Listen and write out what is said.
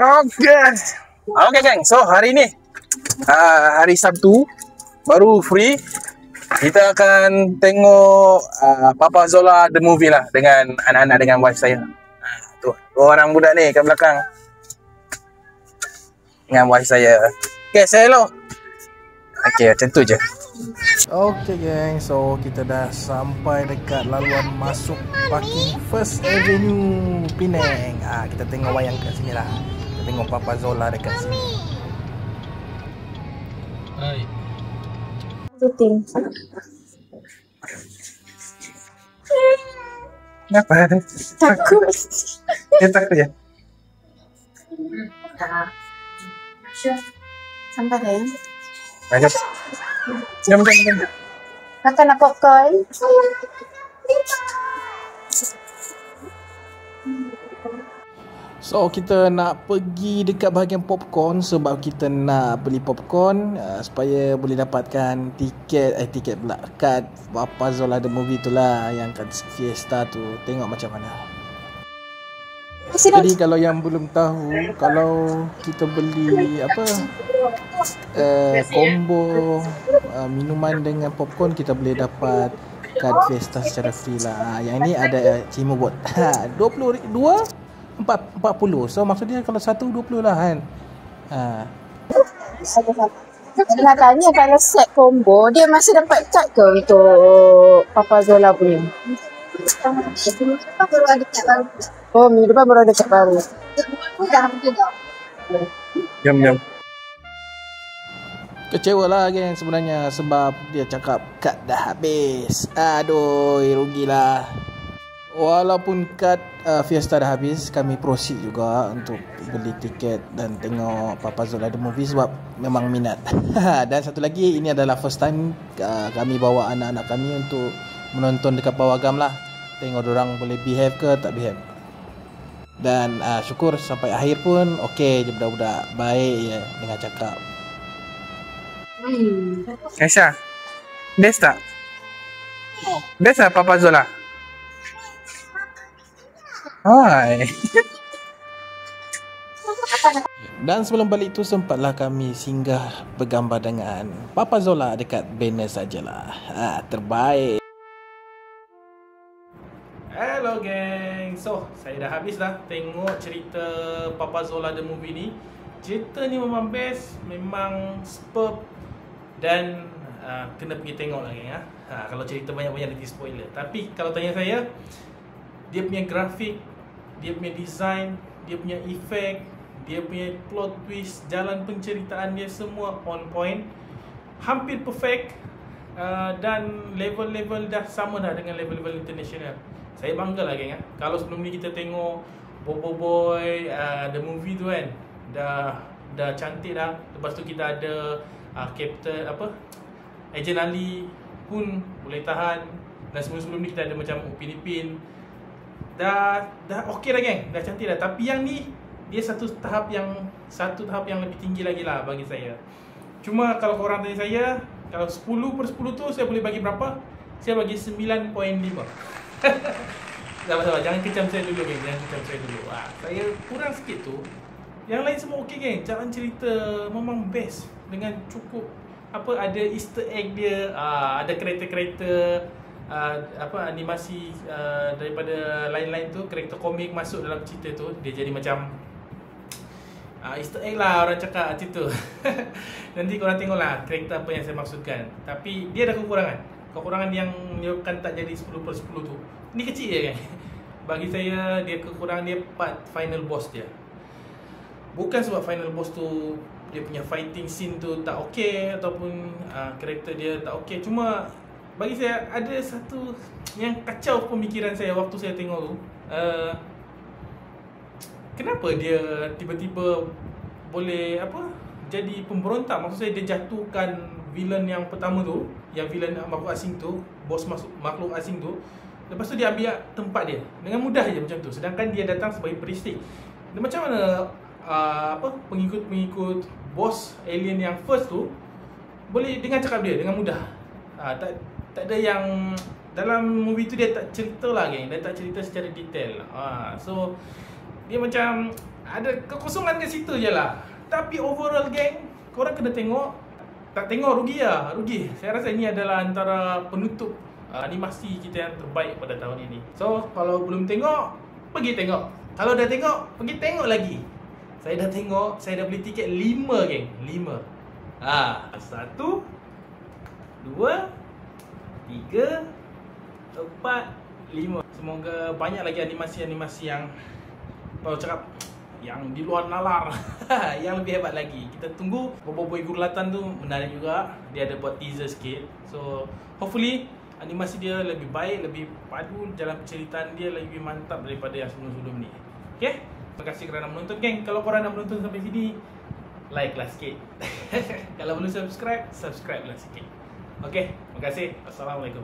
Oke geng, so hari ini hari Sabtu baru free. Kita akan tengok Papa Zola The Movie lah dengan anak-anak, dengan wife saya. Tuh, dua orang budak ni kat belakang dengan wife saya. Okay, say hello. Okay, macam tu je. Okay geng, so kita dah sampai dekat laluan masuk parking First Avenue Penang. Kita tengok wayang kat sini lah. Kita tengok Papa Zola dekat sini. Hai. Syuting. Kenapa? Takut. Dia takut je. Sampai dah ya. Baik. Jom. Makan nak popcorn? So kita nak pergi dekat bahagian popcorn sebab kita nak beli popcorn supaya boleh dapatkan tiket pula, kad Papa Zola The Movie tu lah, yang kad Fiesta tu. Tengok macam mana. Jadi kalau yang belum tahu, kalau kita beli combo minuman dengan popcorn, kita boleh dapat kad Fiesta secara free lah. Yang ni ada cimo bot 40. So maksudnya kalau satu 20 lah kan. Nak tanya, kalau set combo dia masih dapat kad ke untuk Papa Zola punya? Baru ada kad baru. Oh, minggu depan baru ada kad baru. Jom. Kecewa lah geng sebenarnya sebab dia cakap kad dah habis. Aduh, rugilah. Walaupun kad Fiesta dah habis, kami proceed juga untuk beli tiket dan tengok Papa Zola The Movie sebab memang minat. Dan satu lagi, ini adalah first time kami bawa anak-anak kami untuk menonton dekat Pawagam lah. Tengok dorang boleh behave ke tak behave. Dan syukur sampai akhir pun okey je budak-budak. Baik je dengan cakap. Aisyah, best tak? Best tak Papa Zola? Hai. Dan sebelum balik tu sempatlah kami singgah bergambar dengan Papa Zola dekat banner sajalah. Terbaik. Hello geng. So, saya dah habis dah tengok cerita Papa Zola The Movie ni. Cerita ni memang best, memang superb dan kena pergi tengok lah geng. Kalau cerita banyak-banyak nanti spoiler. Tapi kalau tanya saya, dia punya grafik, dia punya design, dia punya efek, dia punya plot twist, jalan penceritaan dia semua on point, hampir perfect, dan level-level dah sama dah dengan level-level international. Saya bangga lah geng. Kalau sebelum ni kita tengok Bobo Boy, the movie tu kan, dah cantik dah. Lepas tu kita ada Captain Agent Ali pun boleh tahan. Dan sebelum ni kita ada macam Upin Ipin. Dah okey dah geng, dah cantik dah. Tapi yang ni dia satu tahap yang lebih tinggi lagi lah bagi saya. Cuma kalau korang tanya saya, kalau 10/10 tu saya boleh bagi berapa? Saya bagi 9.5. Sabar, jangan kecam saya dulu geng, saya kurang sikit tu. Yang lain semua okey geng. Jalan cerita memang best dengan cukup ada easter egg dia, ada kereta-kereta animasi daripada lain-lain tu, karakter komik masuk dalam cerita tu. Dia jadi macam easter egg lah orang cakap macam tu. Nanti korang tengoklah karakter apa yang saya maksudkan. Tapi dia ada kekurangan yang menyebabkan tak jadi 10/10 tu. Ni kecil je kan. Bagi saya dia kekurangan dia part final boss dia. Bukan sebab final boss tu dia punya fighting scene tu tak okey ataupun karakter dia tak okey. Cuma bagi saya ada satu yang kacau pemikiran saya waktu saya tengok tu. Kenapa dia tiba-tiba boleh jadi pemberontak? Maksud saya dia jatuhkan villain yang pertama tu, yang villain makhluk asing tu, bos makhluk asing tu. Lepas tu dia ambil tempat dia dengan mudah je macam tu. Sedangkan dia datang sebagai peristik. Dan macam mana pengikut-pengikut bos alien yang first tu boleh dengan cakap dia dengan mudah. Tak ada yang dalam movie tu dia tak cerita lah geng. Dia tak cerita secara detail. So dia macam ada kekosongan kat situ je lah. Tapi overall geng, korang kena tengok. Tak tengok rugi lah, rugi. Saya rasa ini adalah antara penutup animasi kita yang terbaik pada tahun ini. So kalau belum tengok, pergi tengok. Kalau dah tengok, pergi tengok lagi. Saya dah tengok, saya dah beli tiket 5 geng, 5. 1, 2, 3, 4, 5. Semoga banyak lagi animasi-animasi yang cakap yang di luar nalar yang lebih hebat lagi. Kita tunggu. Boboiboy Gurlatan tu menarik juga. Dia ada buat teaser sikit. So hopefully animasi dia lebih baik, lebih padu, jalan penceritaan dia lebih mantap daripada yang sebelum-sebelum ni. Okay? Terima kasih kerana menonton geng. Kalau korang dah menonton sampai sini, like lah sikit. Kalau belum subscribe, subscribe lah sikit. Okay? Terima kasih. Assalamualaikum.